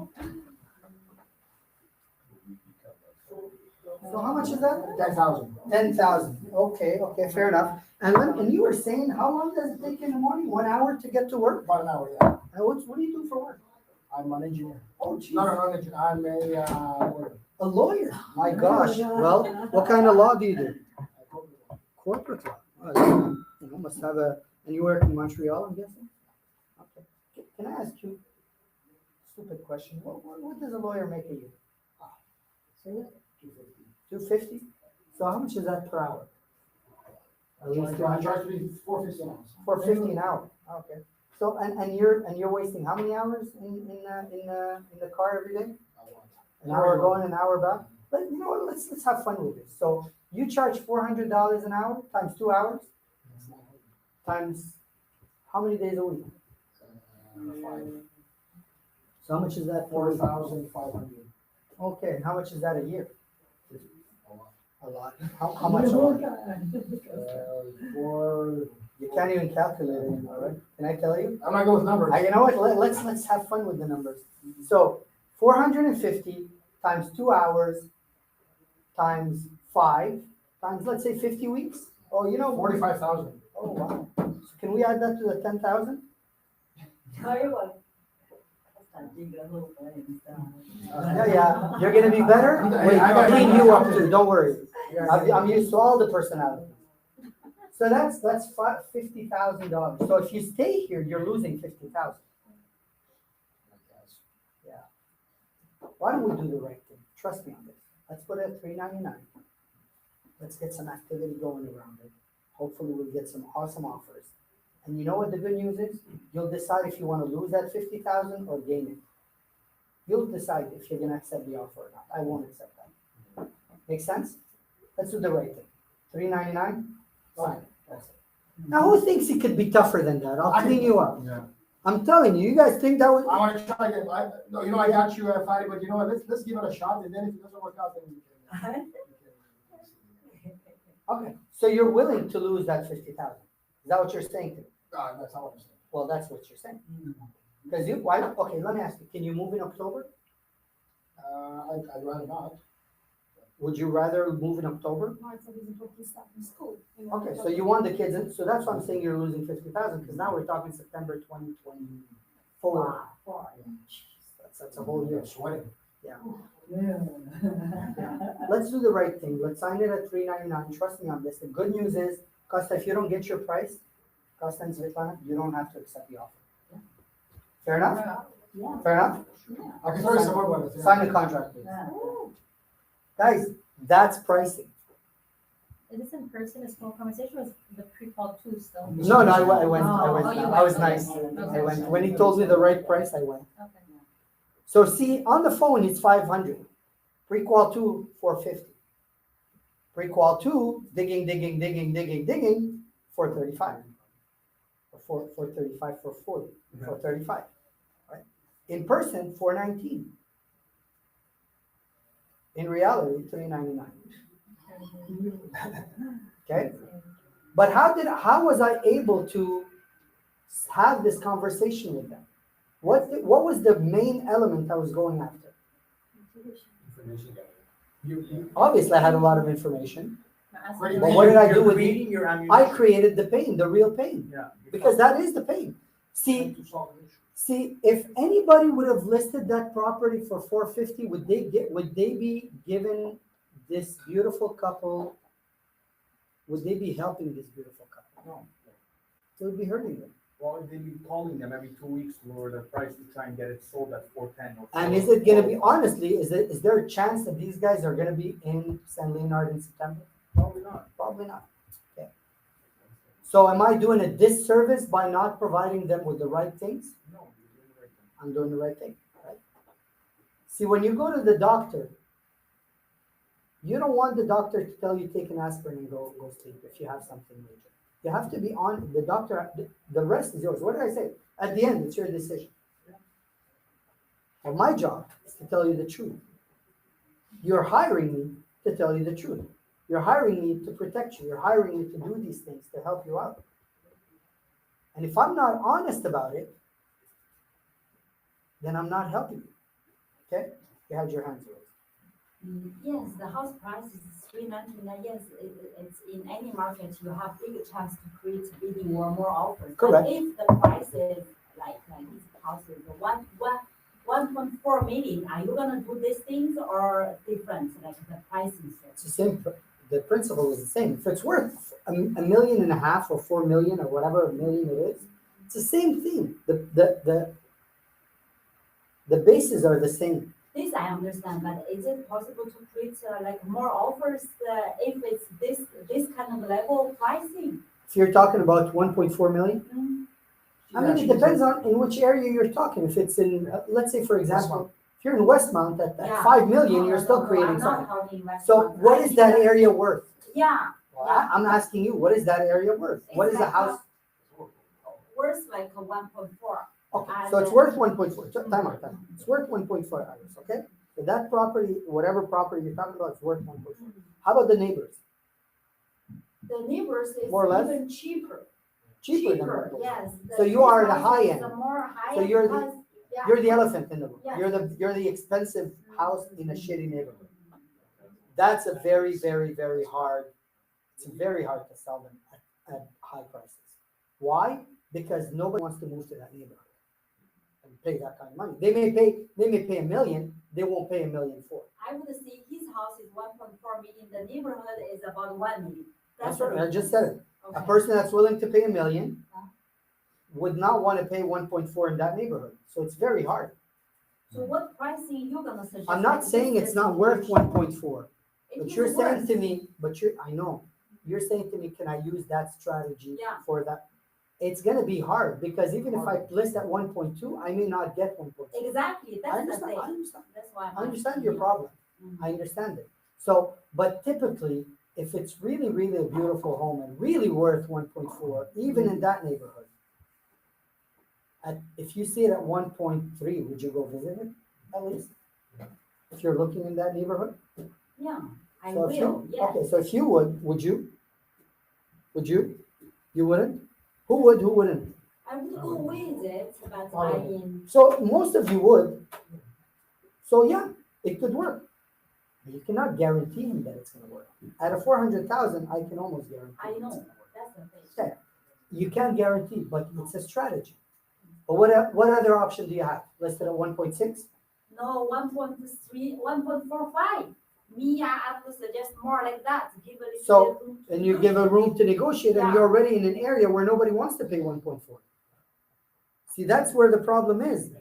So how much is that? 10,000. 10,000. Okay, fair enough. And you were saying, how long does it take you in the morning? 1 hour to get to work? About an hour, yeah. And what do you do for work? I'm an engineer. Oh, geez. No, not an engineer. I'm a lawyer. A lawyer? My gosh. Well, what kind of law do you do? Corporate law. Oh, you know, must have a. And you work in Montreal, I'm guessing? Okay. Can I ask you? Stupid question. What does a lawyer make a year? Say it? 250. So how much is that per hour? At least I charge me 450 an hour. 450 an hour. Okay. So and you're wasting how many hours in the car every day? An hour going, an hour back. But you know what? Let's have fun with this. So you charge $400 an hour times 2 hours times how many days a week? 5. So how much is that for? 4,500. Okay. And how much is that a year? A lot. A lot. How much? A lot? For You can't even calculate it anymore, right? Can I tell you? I'm not good with numbers. You know what? Let's have fun with the numbers. So 450 times 2 hours times 5 times, let's say, 50 weeks. Oh, you know, 45,000. Oh, wow. So can we add that to the 10,000? Yeah. You're gonna be better. Wait, I'll clean you up too. Don't worry. I'm used to all the personalities. So that's $50,000. So if you stay here, you're losing 50,000. Yeah. Why don't we do the right thing? Trust me on this. Let's put it at $399. Let's get some activity going around it. Hopefully we'll get some awesome offers. And you know what the good news is? You'll decide if you want to lose that 50,000 or gain it. You'll decide if you're gonna accept the offer or not. I won't accept that. Make sense? Let's do the right thing. $399. Fine. That's it. Now who thinks it could be tougher than that? I'll clean you up. Yeah. I'm telling you, you guys think that was. I want to try again. I got you, Fadi, but you know what? Let's give it a shot, and then if it doesn't work out, then we can. Okay, so you're willing to lose that 50,000? Is that what you're saying to me? That's not what I'm saying. Well, that's what you're saying. Because why? Okay, let me ask you. Can you move in October? I'd rather not. Would you rather move in October? No, it's a reason for kids start in school. Okay, so you want the kids in, so that's why I'm saying you're losing 50,000, because now we're talking September 2024. That's a whole year. Sweating. Yeah. Let's do the right thing. Let's sign it at $399. Trust me on this. The good news is, Costa, if you don't get your price, Costa and Svetlana, you don't have to accept the offer. Fair enough? Yeah. Fair enough? I can throw you some more ones. Sign the contract, please. Guys, that's pricing. Is this in person, a small conversation, or is the pre-call too still? No, I went. Oh, you I was went. nice. Okay. I went. When he told me the right price, I went. Okay. So see, on the phone, it's 500. Pre-qual 2, 450. Pre-qual 2, digging, 435. Or 435, 440, 435. Right? In person, 419. In reality, 399. Okay? But how was I able to have this conversation with them? What was the main element I was going after? Information gathering. Obviously, I had a lot of information. But But what did I do You're with creating it? your I ammunition. created the pain, the real pain, Yeah. because that is the pain. See, if anybody would have listed that property for 450, would they be given this beautiful couple? Would they be helping this beautiful couple? No. They would be hurting them. Well, they'd be calling them every 2 weeks to lower the price to try and get it sold at 410 or. And is it going to be, honestly, is there a chance that these guys are going to be in San Leonard in September? Probably not. Probably not. Okay. So am I doing a disservice by not providing them with the right things? No, you're doing the right thing. I'm doing the right thing, right? See, when you go to the doctor, you don't want the doctor to tell you take an aspirin and go sleep if you have something major. You have to be on the doctor. The rest is yours. What did I say? At the end, it's your decision. Well, my job is to tell you the truth. You're hiring me to tell you the truth. You're hiring me to protect you. You're hiring me to do these things to help you out. And if I'm not honest about it, then I'm not helping you. Okay? You had your hands raised. Yes, the house price is 399. Yes, it's in any market you have big chance to create bidding or more offers. Correct. But if the price is like this house is 1.4 million, are you gonna do these things or different, like the pricing? It's the same. The principle is the same. If it's worth $1.5 million or 4 million or whatever million it is, it's the same thing. The bases are the same. This I understand, but is it possible to create like more offers if it's this kind of level of pricing? If you're talking about 1.4 million, Mm. I mean, it depends on in which area you're talking. If it's in, let's say, for example, if you're in Westmount at Yeah. 5 million, you're still No, creating I'm something. not talking West So Mount. what is that area worth? Yeah, Well, I'm asking you, what is that area worth? What is a house? worth like a 1.4. Okay, so it's worth 1.4. Time out. It's worth 1.4 hours, okay? So that property, whatever property you're talking about, is worth 1.4. How about the neighbors? The neighbors is More or less? even cheaper. Cheaper than 1.4. Yes. So you are the high price is end. more high So end you're because, yeah. You're the elephant in the room. Yes. You're the expensive house in a shitty neighborhood. That's a very, very, very hard. It's very hard to sell them at high prices. Why? Because nobody wants to move to that neighborhood and pay that kind of money. They may pay $1 million. They won't pay $1.4 million. I would say his house is 1.4 million, the neighborhood is about 1 million. That's right. I just said it. A Okay. person that's willing to pay $1 million would not want to pay 1.4 in that neighborhood. So it's very hard. So what pricing you gonna suggest? I'm not Like saying this it's not worth situation? 1.4. It But is you're saying worth. to me, I know, you're saying to me, can I use that strategy Yeah. for that? It's gonna be hard because even if I list at 1.2, I may not get 1.2. Exactly, I that's the understand, thing. I understand. That's why I'm I understand asking your you. problem. Mhm. I understand it. So, but typically, if it's really, really a beautiful home and really worth 1.4, even in that neighborhood, if you see it at 1.3, would you go visit it at least? If you're looking in that neighborhood? Yeah, I So if you- will, yes. Okay, so if you would you? Would you? You wouldn't? Who would, who wouldn't? I would go with it, but Follow. I mean, So most of you would. So yeah, it could work. But you cannot guarantee me that it's gonna work. At a 400,000, I can almost guarantee. I it's know, gonna work. that's the thing. Okay, you can't guarantee, but it's a strategy. But what other option do you have? Listed at 1.6? No, 1.3, 1.45. Me, I would suggest more like that, give a little So, bit room. And you give a room to negotiate, and Yeah. you're already in an area where nobody wants to pay 1.4. See, that's where the problem is.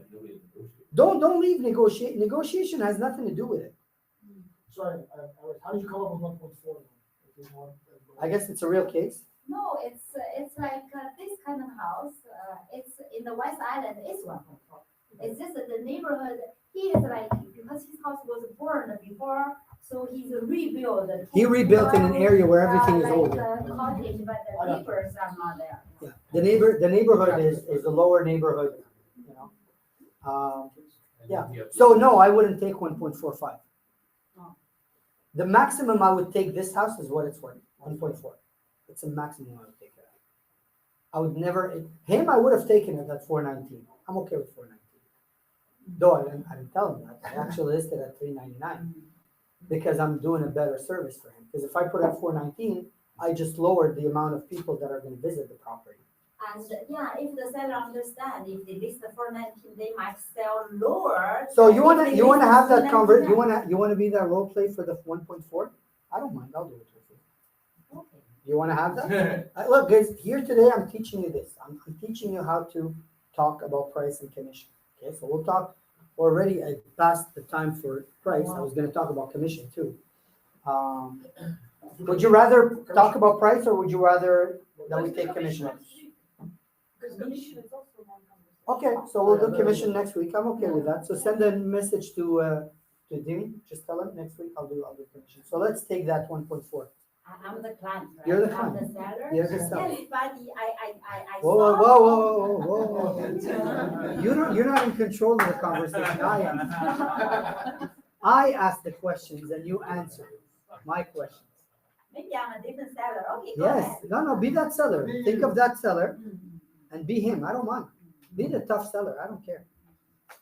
Don't leave negotiate. Negotiation has nothing to do with it. Sorry, how did you come up with 1.4? I guess it's a real case. No, it's like this kind of house, it's in the West Island, it's 1.4. It's just that the neighborhood, he is like, because his house was burned before, so he's rebuilt. He rebuilt in an area where everything is like older. the cottage, but the neighbors are not there. Yeah, the neighborhood is the lower neighborhood, you know. Yeah. So no, I wouldn't take 1.45. No. The maximum I would take this house is what it's worth, 1.4. It's a maximum I would take it at. I would never I would have taken it at 419. I'm okay with 419. Though I didn't tell him that. I actually listed at 399 because I'm doing a better service for him. Because if I put it at 419, I just lowered the amount of people that are going to visit the property. And yeah, if the seller understand, if they list the 419, they might sell lower. So than you if wanna they you wanna list have the that convert? 399. You wanna be that role play for the 1.4? I don't mind. I'll do it with you. Okay. You wanna have that? Look, guys, here today I'm teaching you this. I'm teaching you how to talk about price and commission. Okay, so we'll talk. Already, I passed the time for price. I was gonna talk about commission too. Would you rather talk about price or would you rather that we take commission? Commission is also one conversation. Okay, so we'll do commission next week. I'm okay with that. So send a message to Dimi. Just tell him next week I'll do commission. So let's take that 1.4. I'm the client, right? You're the I'm client. the seller. You're the seller. Yes, buddy, I Whoa, saw. whoa, whoa, whoa. You're not in control of the conversation. I am. I ask the questions and you answer my questions. Maybe I'm a different seller. Okay, go Yes. ahead. No, be that seller. Think of that seller. Mhm. and be him. I don't mind. Be the tough seller. I don't care.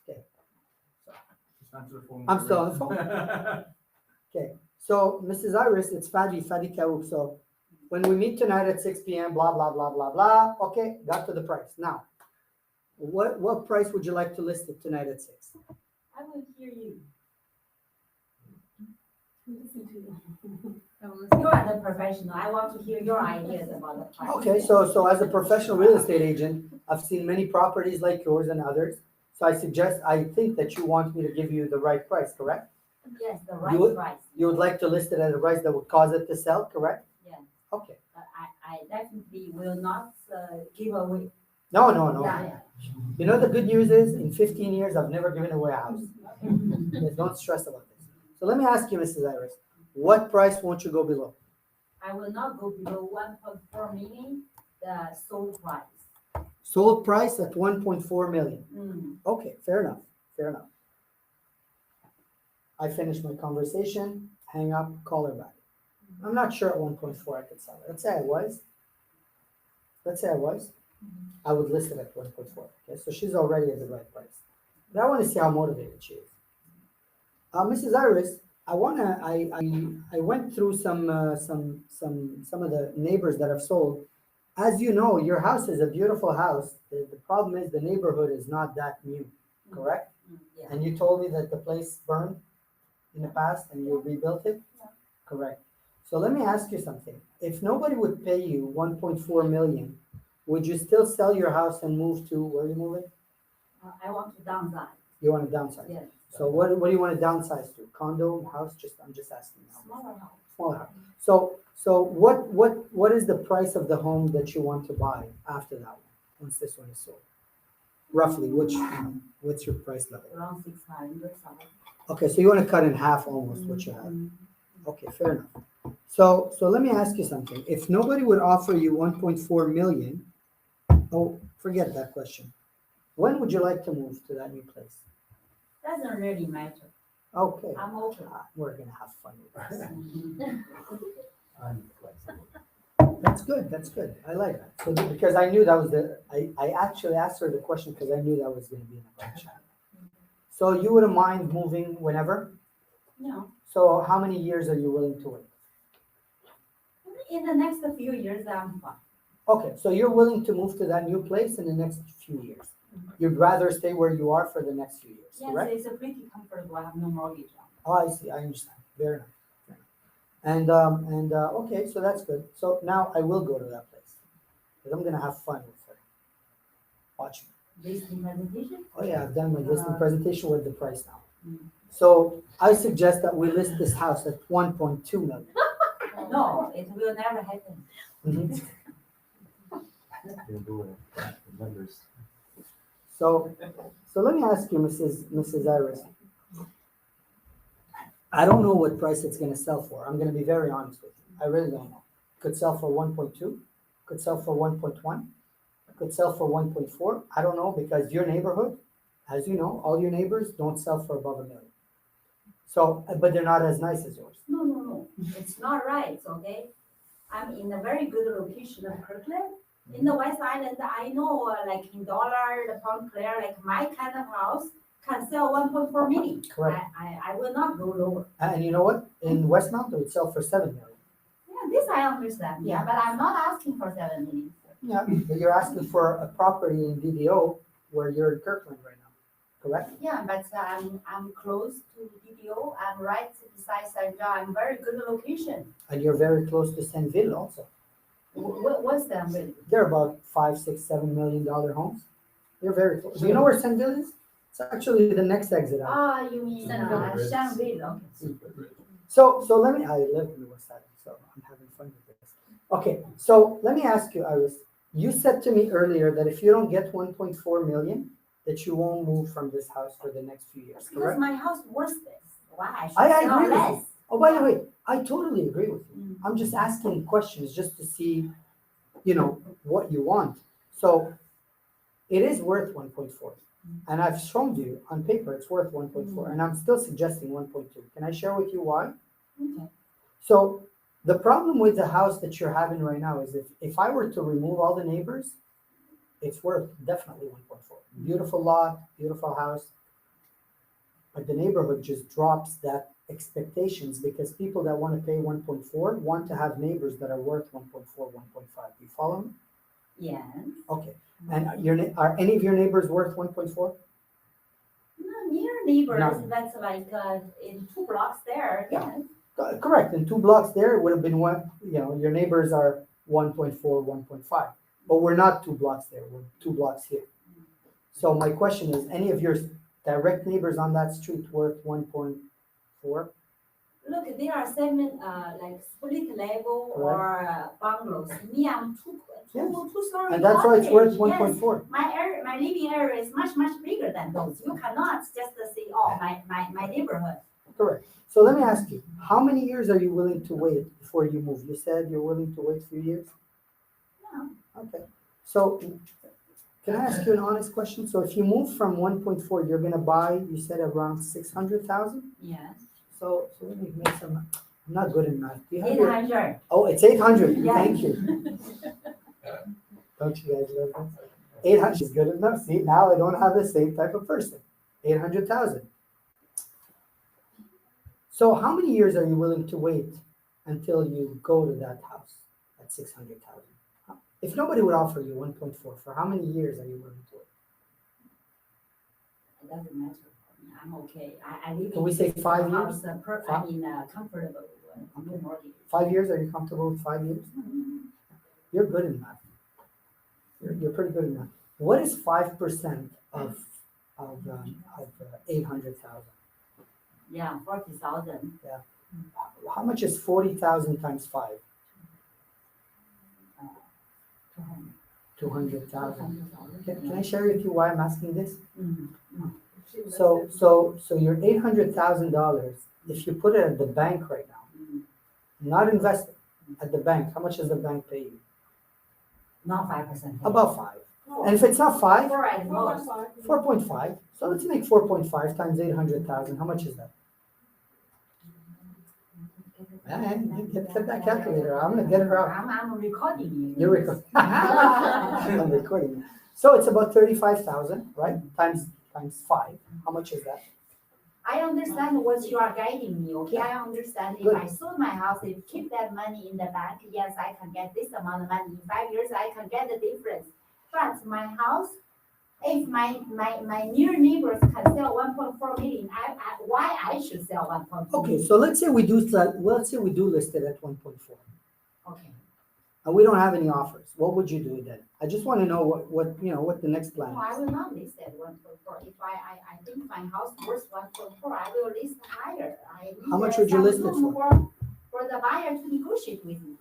Just answer the phone. I'm still on the phone. Okay. So, Mrs. Iris, it's Fadi Kaouk. So, when we meet tonight at 6 p.m., blah, blah, blah, blah, blah. Okay, got to the price. Now, what price would you like to list it tonight at 6? I will hear you. Listen to you. You are the professional. I want to hear your ideas about the price. Okay, so as a professional real estate agent, I've seen many properties like yours and others. So I think that you want me to give you the right price, correct? Yes, the You would- right price. You would like to list it at a price that would cause it to sell, correct? Yeah. Okay. But I definitely will not give away. No. Yeah. You know, the good news is in 15 years, I've never given away a house. Don't stress about this. So let me ask you, Mrs. Iris, what price won't you go below? I will not go below 1.4 million, the sold price. Sold price at 1.4 million. Mm. Okay, fair enough. I finished my conversation, hang up, call her back. I'm not sure at 1.4 I could sell it. Let's say I was. I would list it at 1.4. Okay, so she's already at the right price. But I want to see how motivated she is. Mrs. Iris, I went through some of the neighbors that have sold. As you know, your house is a beautiful house. The problem is the neighborhood is not that new, correct? Yeah. And you told me that the place burned in the past and you rebuilt it? Yeah. Correct. So let me ask you something. If nobody would pay you 1.4 million, would you still sell your house and move to, where are you moving? I want to downsize. You want to downsize? Yes. So what do you want to downsize to? Condo, house? I'm just asking now. Smaller house. Smaller house. So what is the price of the home that you want to buy after that one, once this one is sold? Roughly, what's your price level? Around 600. Okay, so you want to cut in half almost what you have. Okay, fair enough. So let me ask you something. If nobody would offer you 1.4 million, forget that question. When would you like to move to that new place? Doesn't really matter. Okay. I'm open. We're gonna have fun with this. I'm flexible. That's good. I like that. So because I knew that was I actually asked her the question because I knew that was gonna be in the chat. So you wouldn't mind moving whenever? No. So how many years are you willing to wait? In the next few years, I'm fine. Okay, so you're willing to move to that new place in the next few years. You'd rather stay where you are for the next few years, Yes, correct? it's a pretty comfortable. I have no mortgage on. Oh, I see. I understand. Fair enough. And okay, so that's good. So now I will go to that place because I'm gonna have fun with her. Watch me. Listing presentation? Oh yeah, I've done my listing Uh, presentation with the price now. Mm. So I suggest that we list this house at 1.2 million. No, it will never happen. Mhm. They'll do it. The numbers. So let me ask you, Mrs. Iris. I don't know what price it's gonna sell for. I'm gonna be very honest with you. I really don't know. Could sell for 1.2, could sell for 1.1, could sell for 1.4. I don't know because your neighborhood, as you know, all your neighbors don't sell for above $1 million. So, but they're not as nice as yours. No. It's not right, okay? I'm in a very good location of Kirkland. In the West Island, I know like in dollar, the pound clear, like my kind of house can sell 1.4 million. Correct. I will not go lower. And you know what? In Westmount, it would sell for 7 million. Yeah, this I understand. Yeah, but I'm not asking for 7 million. Yeah, but you're asking for a property in DDO where you're in Kirkland right now, correct? Yeah, but I'm close to DDO. I'm right beside Saint John. I'm very good location. And you're very close to Saint-Ville also. What's that really? They're about $5, $6, $7 million homes. You're very close. Do you know where Saint-Ville is? It's actually the next exit out. Ah, you mean Shanville. Shanville? So let me, I live in the West Side, so I'm having fun with this. Okay, so let me ask you, Iris, you said to me earlier that if you don't get 1.4 million, that you won't move from this house for the next few years, Because correct? my house worth this. Why? I sell agree with less. you. Oh, by the way, I totally agree with you. Mm. I'm just asking questions just to see, what you want. So it is worth 1.4. And I've shown you on paper it's worth 1.4. And I'm still suggesting 1.2. Can I share with you why? Okay. So the problem with the house that you're having right now is if I were to remove all the neighbors it's worth definitely 1.4. Beautiful lot, beautiful house. But the neighborhood just drops that expectations because people that want to pay 1.4 want to have neighbors that are worth 1.4, 1.5. You follow me? Yes. Okay. And are any of your neighbors worth 1.4? No, near neighbors, No. that's like, in 2 blocks there, yes. Correct. In 2 blocks there, it would have been one, your neighbors are 1.4, 1.5. But we're not 2 blocks there. We're 2 blocks here. So my question is, any of your direct neighbors on that street worth 1.4? Look, there are 7, like split level or bungalows. Me, I'm Yes. two story. And that's why it's worth cottage. 1.4. Yes. My living area is much bigger than those. You cannot just say, oh, my neighborhood. Correct. So let me ask you, how many years are you willing to wait before you move? You said you're willing to wait a few years? No. Okay. So can I ask you an honest question? So if you move from 1.4, you're going to buy, you said around 600,000? Yes. So let me make some, I'm not good in math. Do you have your- 800. Oh, it's 800. Yes. Thank you. Don't you guys love this? 800 is good enough. See, now I don't have the same type of person. 800,000. So how many years are you willing to wait until you go to that house at 600,000? If nobody would offer you 1.4, for how many years are you willing to wait? It doesn't matter. I'm okay. I live Can we in say this 5 house, years? I mean, comfortable. No mortgage. 5 years? Are you comfortable with 5 years? You're good in math. You're pretty good in math. What is 5% of 800,000? Yeah, 40,000. How much is 40,000 times 5? 200,000. Can I share with you why I'm asking this? So your $800,000, if you put it at the bank right now, not invested at the bank, how much does the bank pay you? Not 5%. About 5. And if it's not 5, 4 at most. 4.5. So let's make 4.5 times 800,000. How much is that? Get that calculator. I'm gonna get her out. I'm recording you. You're recording. I'm recording. So it's about 35,000, right? Times 5. How much is that? I understand what you are guiding me, okay? I understand if Good. I sold my house, if keep that money in the bank, yes, I can get this amount of money. In 5 years, I can get the difference. But my house, if my near neighbors can sell 1.4 million, why I should sell 1.4 Okay, million? so let's say we do list it at 1.4, Okay. and we don't have any offers. What would you do then? I just want to know what the next plan No, I is. will not list at 1.4. If I think my house worth 1.4, I will list higher. I need How much would you some list it room for? For the buyer to negotiate with me,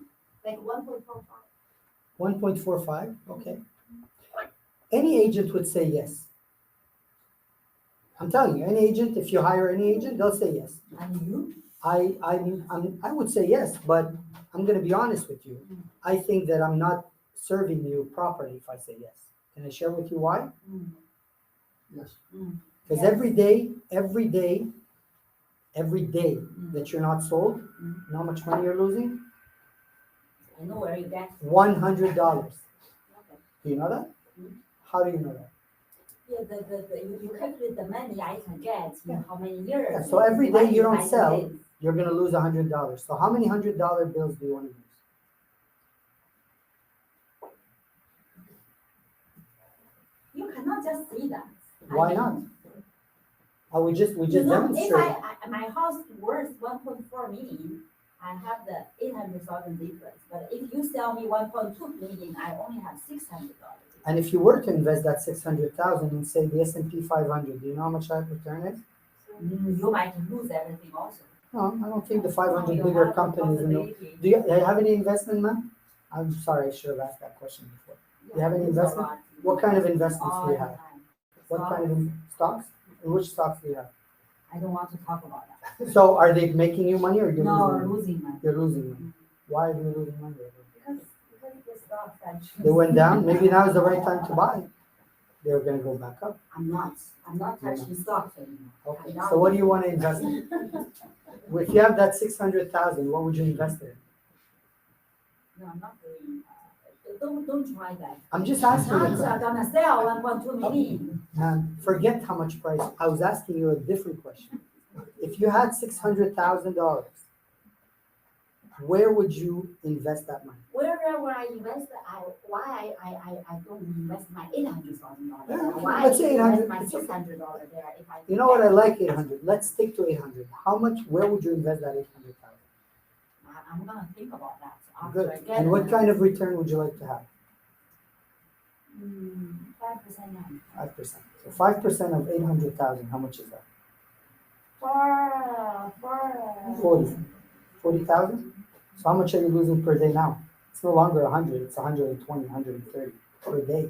like 1.45. 1.45. Okay. Any agent would say yes. I'm telling you, any agent, if you hire any agent, they'll say yes. And you? I would say yes, but I'm going to be honest with you. I think that I'm not serving you properly if I say yes. Can I share with you why? Yes. Because every day that you're not sold, you know how much money you're losing? I know where you get. $100. Okay. Do you know that? How do you know that? Yeah, you calculate the money I can get in how many years. Yeah, so every day you don't Divided by sell, days. you're going to lose $100. So how many $100 bills do you want to use? You cannot just say that. Why not? We just If demonstrated. my house worth 1.4 million, I have the 800,000 difference. But if you sell me 1.2 million, I only have $600. And if you were to invest that 600,000 in say the S&P 500, do you know how much that return is? You might lose everything also. No, I don't think the 500 You bigger have companies. possibility. Do you have any investment, ma'am? I'm sorry, I should have asked that question before. You have any lose a investment? lot. What kind of investments All do you the have? time. What kind of stocks? And which stocks do you have? I don't want to talk about that. So are they making you money or you're No, losing money? losing money. You're losing money. Why are you losing money? Because the stocks actually. They went down. Maybe now is the right time to buy. They're going to go back up. I'm not touching stocks anymore. Okay. I'm not. So what do you want to invest in? If you have that 600,000, what would you invest in? No, I'm not doing. don't try that. I'm just asking you. Not gonna sell 1.2 million. Man, forget how much price. I was asking you a different question. If you had $600,000, where would you invest that money? Wherever I invest, why I don't invest my $800,000? Yeah, Why let's say I invest 800, my it's okay. $600 there? If I You know what? I like 800. Let's stick to 800. How much? Where would you invest that 800,000? I'm gonna think about that after I Good. get And it. what kind of return would you like to have? 5% now. 5%. So 5% of 800,000. How much is that? For 40,000. So how much are you losing per day now? It's no longer 100. It's 120, 130 per day.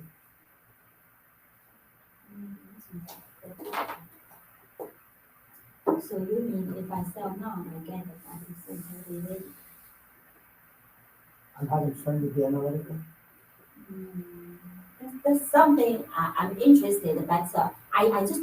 So you mean if I sell now, I get the 5% every day? I'm having fun with the analytical. That's something I'm interested, but I just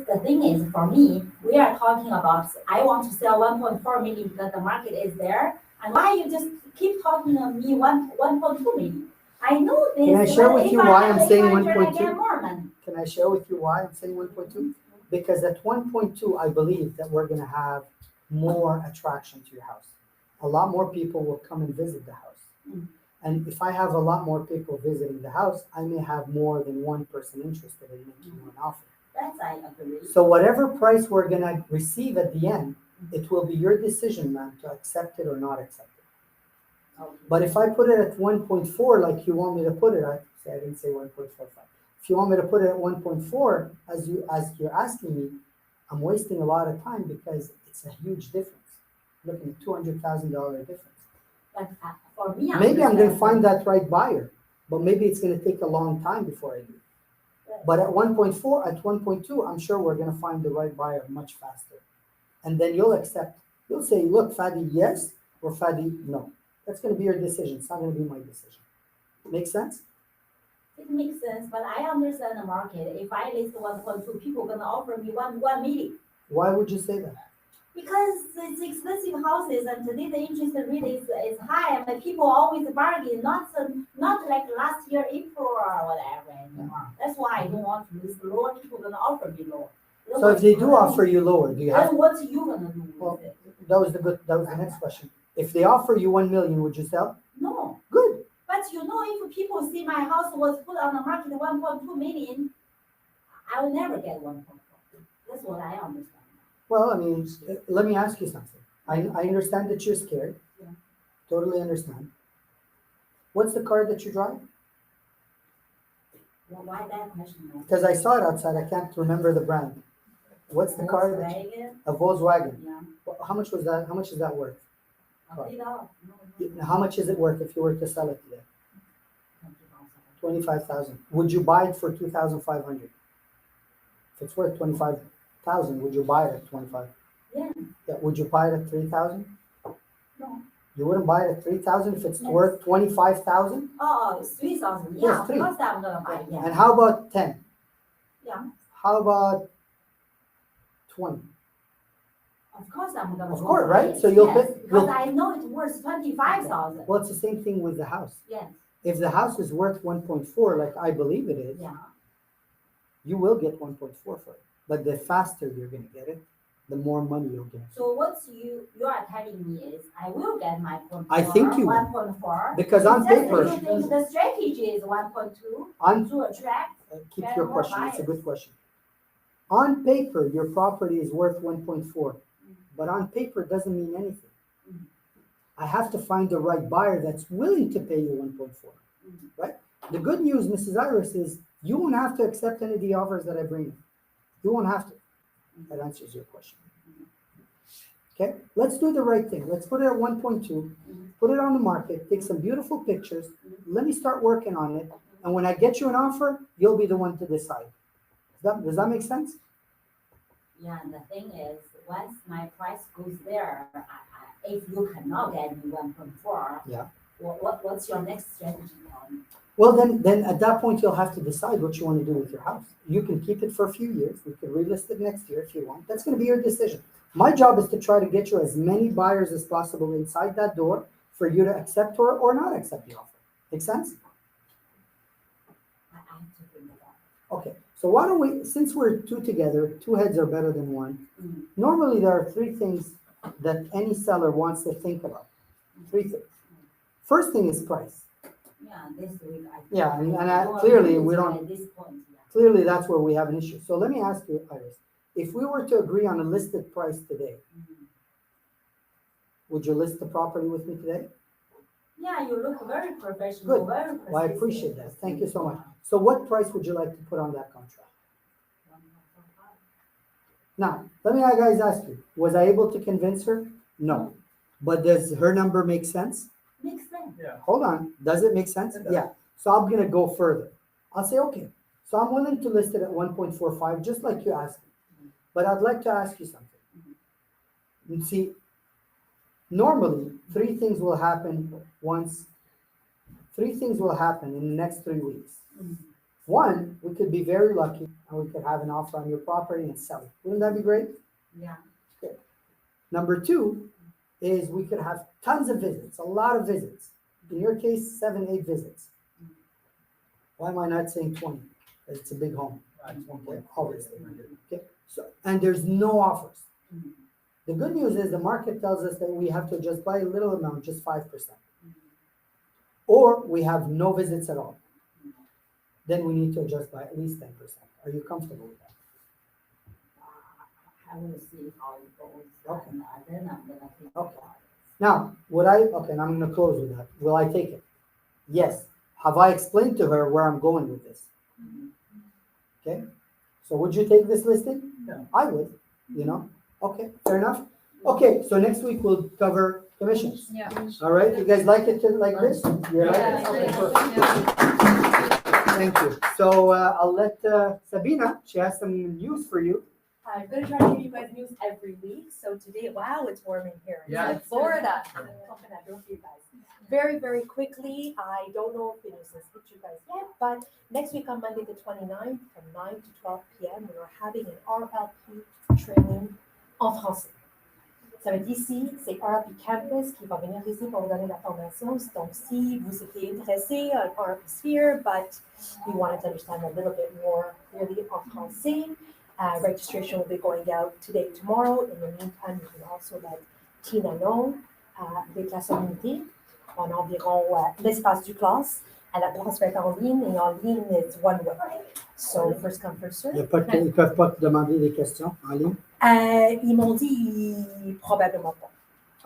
the thing is for me, we are talking about I want to sell 1.4 million because the market is there, and why you just keep talking to me 1.2 million? I know this. Can I share but with if you I why have I'm saying 800, I 1.2? get more money. Can I share with you why I'm saying 1.2? Because at 1.2, I believe that we're going to have more attraction to your house. A lot more people will come and visit the house. And if I have a lot more people visiting the house, I may have more than one person interested in making you an offer. That's I agree. So whatever price we're going to receive at the end, it will be your decision, ma'am, to accept it or not accept it. Okay. But if I put it at 1.4, like you want me to put it, I didn't say 1.45. If you want me to put it at 1.4, as you're asking me, I'm wasting a lot of time because it's a huge difference. Looking at $200,000 difference. But for me, Maybe I'm going to find that right buyer, but maybe it's going to take a long time before I do. But at 1.4, at 1.2, I'm sure we're going to find the right buyer much faster. And then you'll accept. You'll say, look, Fadi, yes, or Fadi, no. That's going to be your decision. It's not going to be my decision. Make sense? It makes sense, but I understand the market. If I list 1.2, people are gonna offer me 1 million. Why would you say that? Because it's expensive houses and today the interest rate is high and people always bargain, not like last year April or whatever anymore. That's why I don't want to list lower, people gonna offer me lower. So if they do offer you lower, do you have? Then what you gonna do with Well, it? that was the next question. If they offer you 1 million, would you sell? No. Good. But if people see my house was put on the market 1.2 million, I will never get 1.4. That's what I understand. Well, I mean, let me ask you something. I understand that you're scared. Yeah. Totally understand. What's the car that you drive? Well, why that question? Because I saw it outside. I can't remember the brand. What's the car? Volkswagen? A Volkswagen. Yeah. How much was that? How much is that worth? I'll pay it off. No. How much is it worth if you were to sell it today? 20,000. 25,000. Would you buy it for 2,500? If it's worth 25,000, would you buy it at 25? Yeah. Yeah. Would you buy it at 3,000? No. You wouldn't buy it at 3,000 if it's Yes. worth 25,000? Oh, it's 3,000. Yes, Yeah, of 3. course I'm gonna buy it. Yeah. And how about 10? Yeah. How about 20? Of course I'm gonna. Of go course, buy right? it. So you'll yes, pay- because you'll- I know it's worth 25,000. Well, it's the same thing with the house. Yes. If the house is worth 1.4, like I believe it is, Yeah. you will get 1.4 for it. But the faster you're going to get it, the more money you'll get. So what you are telling me is I will get my 0.4. I think you will. 1.4. Because on It's just paper- you think the strategy is 1.2 On to attract. keep Get your more question. It's a buyers. good question. On paper, your property is worth 1.4, but on paper it doesn't mean anything. Mhm. I have to find the right buyer that's willing to pay you 1.4, Mhm. right? The good news, Mrs. Iris, is you won't have to accept any of the offers that I bring you. You won't have to. That answers your question. Okay, let's do the right thing. Let's put it at 1.2, put it on the market, take some beautiful pictures. Let me start working on it. And when I get you an offer, you'll be the one to decide. Does that make sense? Yeah, and the thing is, once my price goes there, if you cannot get me 1.4, Yeah. What's your next strategy? Well, then at that point, you'll have to decide what you want to do with your house. You can keep it for a few years. We can relist it next year if you want. That's going to be your decision. My job is to try to get you as many buyers as possible inside that door for you to accept or not accept the offer. Make sense? Okay, so why don't we, since we're two together, two heads are better than one. Normally, there are three things that any seller wants to think about. Three things. First thing is price. Yeah, this week I. Yeah, and clearly we don't. At this point, yeah. Clearly, that's where we have an issue. So let me ask you, Iris, if we were to agree on a listed price today, would you list the property with me today? Yeah, you look very professional, Good. very Well, I appreciate that. Thank you so much. So what price would you like to put on that contract? Now, let me guys ask you, was I able to convince her? No. But does her number make sense? Makes sense. Yeah. Hold on. Does it make sense? It does. Yeah. So I'm gonna go further. I'll say, okay, so I'm willing to list it at 1.45, just like you asked me. But I'd like to ask you something. You see, normally, three things will happen in the next 3 weeks. One, we could be very lucky and we could have an offer on your property and sell it. Wouldn't that be great? Yeah. Okay. Number two is we could have tons of visits, a lot of visits. In your case, 7, 8 visits. Why am I not saying 20? Because it's a big home. Okay, obviously. Okay. So, and there's no offers. The good news is the market tells us that we have to adjust by a little amount, just 5%. Or we have no visits at all. Then we need to adjust by at least 10%. Are you comfortable with that? I will see how it goes. Okay. And then I'm gonna think Okay. about it. Now, and I'm gonna close with that. Will I take it? Yes. Have I explained to her where I'm going with this? Okay. So would you take this listing? Yeah. I would, Okay, fair enough. Okay, so next week we'll cover commissions. Yeah. All right, you guys like it like this? You like Yeah, it? Okay, yeah. perfect. Thank you. So I'll let Sabina, she has some news for you. I'm gonna try to give you guys news every week. So today, wow, it's warm in here. It's Yeah. like Florida. Coconut, don't you guys? Very, very quickly, I don't know if the news has hit you guys yet, but next week on Monday the 29th from 9 to 12 p.m., we are having an RLP training en français. Ça va être ici, c'est RLP Campus qui va venir ici pour vous donner la formation. Donc, si vous étiez intéressé à RLP Sphere, but you wanted to understand a little bit more clearly en français, registration will be going out today, tomorrow. In the meantime, you can also let Tina know avec la communauté en environ l'espace du classe. La place va être en ligne et en ligne, it's one way. So, first come, first serve. Ils ne peuvent pas te demander des questions en ligne? Ils m'ont dit probablement pas.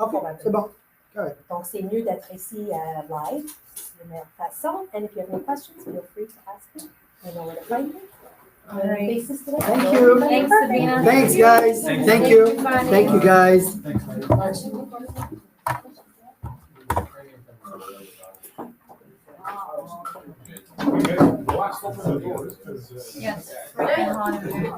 Ok, c'est bon. Correct. Donc, c'est mieux d'être ici live. C'est la meilleure façon. And if you have any questions, feel free to ask me. I know where to find me. All right. Faces today. Thank you. Thanks, Sabina. Thanks, guys. Thank you. Thank you, guys. Thanks, Fadi. Okay, the last open the doors, because. Yes, right behind you.